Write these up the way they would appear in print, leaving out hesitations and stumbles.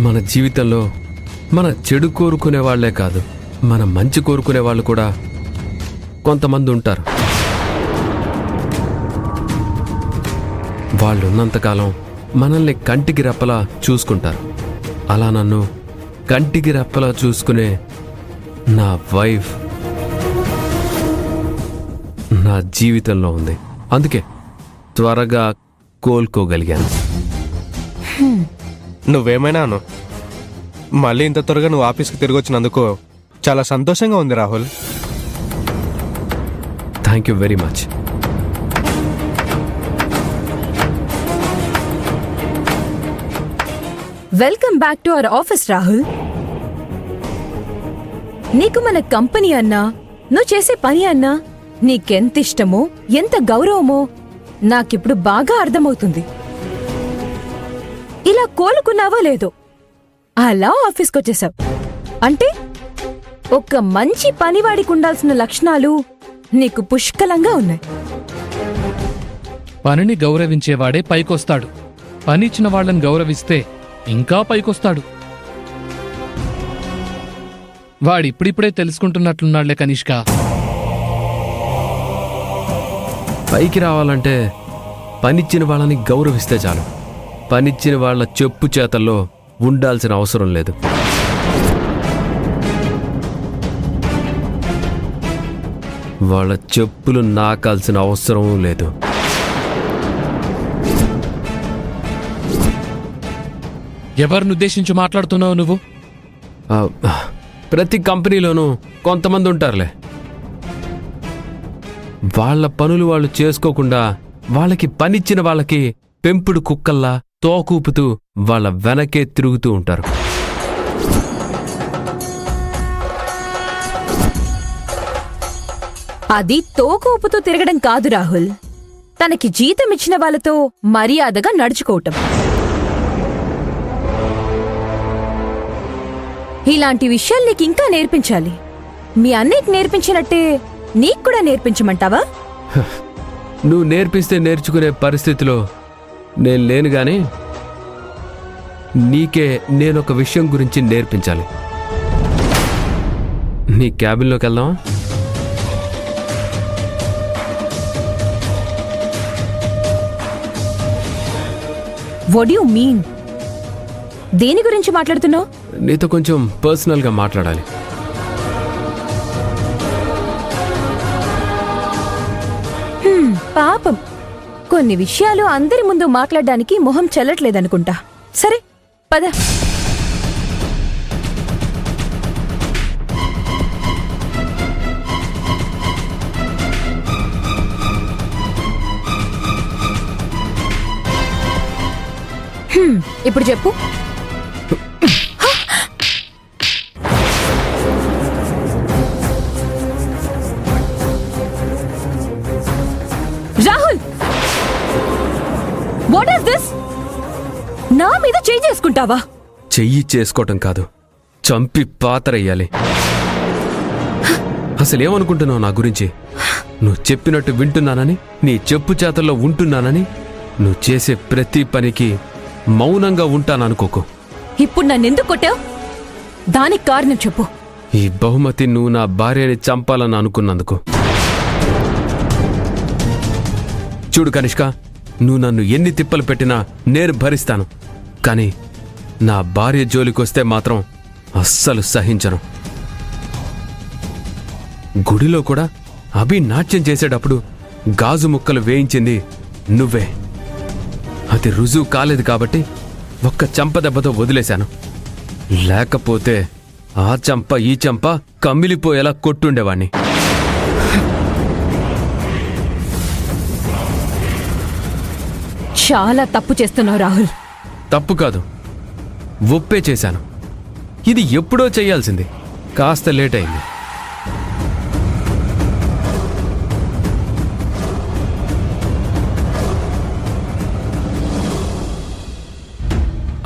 మన జీవితంలో మన చెడు కోరుకునే వాళ్లే కాదు, మన మంచి కోరుకునే వాళ్ళు కూడా కొంతమంది ఉంటారు. వాళ్ళు ఉన్నంతకాలం మనల్ని కంటికి రెప్పలా చూసుకుంటారు. అలా నన్ను కంటికి రెప్పలా చూసుకునే నా వైఫ్ నా జీవితంలో ఉంది. అందుకే త్వరగా కోలుకోగలిగాను. నువ్వేమైనాను మళ్ళీ ఇంత త్వరగా నువ్వు ఆఫీస్కి తిరిగి వచ్చినందుకు చాలా సంతోషంగా ఉంది Rahul. Thank you very much. Welcome back to our office Rahul. నీకు మన కంపెనీ అన్నా, నువ్వు చేసే పని అన్నా నీకెంత ఇష్టమో, ఎంత గౌరవమో నాకిప్పుడు బాగా అర్థమవుతుంది. ఇలా కోలుకున్నావో లేదో అలా ఆఫీస్కొచ్చేసావు అంటే ఒక మంచి పనివాడికి ఉండాల్సిన లక్షణాలు నీకు పుష్కలంగా ఉన్నాయి. పనిని గౌరవించేవాడే పైకొస్తాడు. పనిచ్చిన వాళ్ళని గౌరవిస్తే ఇంకా పైకొస్తాడు. వాడిప్పుడిప్పుడే తెలుసుకుంటున్నట్లున్నాళ్లే కనిష్క. పైకి రావాలంటే పనిచ్చిన వాళ్ళని గౌరవిస్తే చాలు. పనిచ్చిన వాళ్ళ చెప్పు చేతల్లో ఉండాల్సిన అవసరం లేదు. వాళ్ళ చెప్పులు నాకాల్సిన అవసరం లేదు. ఎవరినుద్దేశించి మాట్లాడుతున్నావు నువ్వు? ప్రతి కంపెనీలోనూ కొంతమంది ఉంటారులే. వాళ్ళ పనులు వాళ్ళు చేసుకోకుండా వాళ్ళకి పనిచ్చిన వాళ్ళకి పెంపుడు కుక్కల్లా తోకూపుతూ వాళ్ళ వెనకే తిరుగుతూ ఉంటారు. అది తోకూపుతూ తిరగడం కాదు రాహుల్, తనకి జీతం ఇచ్చిన వాళ్ళతో మర్యాదగా నడుచుకోవటం. ఇలాంటి విషయాలు నీకింకా నేర్పించాలి. మీ అన్నయ్యకి నేర్పించినట్టే నీకు కూడా నేర్పించమంటావా? నువ్వు నేర్పిస్తే నేర్చుకునే పరిస్థితిలో నేను లేను గాని నీకే నేనొక విషయం గురించి నేర్పించాలి. నీ క్యాబిన్లోకి వెళ్దామా? What do you mean? దేని గురించి మాట్లాడుతున్నావు? నీతో కొంచెం పర్సనల్గా మాట్లాడాలి. పాపం, కొన్ని విషయాలు అందరి ముందు మాట్లాడడానికి మొహం చెల్లట్లేదనుకుంటా. సరే పద. ఇప్పుడు చెప్పు. Rahul, what is this? నా మీద చెయ్యి చేసుకుంటావా? చెయ్యి చేసుకోవటం కాదు, చంపి పాతరయ్యాలి. అసలేమనుకుంటున్నావు నా గురించి? నువ్వు చెప్పినట్టు వింటున్నానని, నీ చెప్పు చేతల్లో ఉంటున్నానని, నువ్వు చేసే ప్రతి పనికి మౌనంగా ఉంటాననుకోకు. ఇప్పుడు నన్నెందుకు కొట్టావు? దానికి కారణం చెప్పు. ఈ బహుమతి నువ్వు నా భార్యని చంపాలని అనుకున్నందుకు. చూడు కనిష్క, నువ్వు నన్ను ఎన్ని తిప్పలు పెట్టినా నేను భరిస్తాను. కానీ నా భార్య జోలికొస్తే మాత్రం అస్సలు సహించను. గుడిలో కూడా అభి నాట్యం చేసేటప్పుడు గాజు ముక్కలు వేయించింది నువ్వే. అది రుజువు కాలేదు కాబట్టి ఒక్క చెంప దెబ్బతో వదిలేశాను. లేకపోతే ఆ చెంప ఈ చెంప కమ్మిలిపోయేలా కొట్టుండేవాణ్ణి. చాలా తప్పు చేస్తున్నావు రాహుల్. తప్పు కాదు, ఒప్పే చేశాను. ఇది ఎప్పుడో చెయ్యాల్సింది, కాస్త లేట్ అయింది.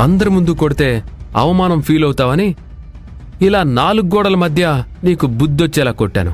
అందరి ముందు కొడితే అవమానం ఫీల్ అవుతావని ఇలా 4 గోడల మధ్య నీకు బుద్ధొచ్చేలా కొట్టాను.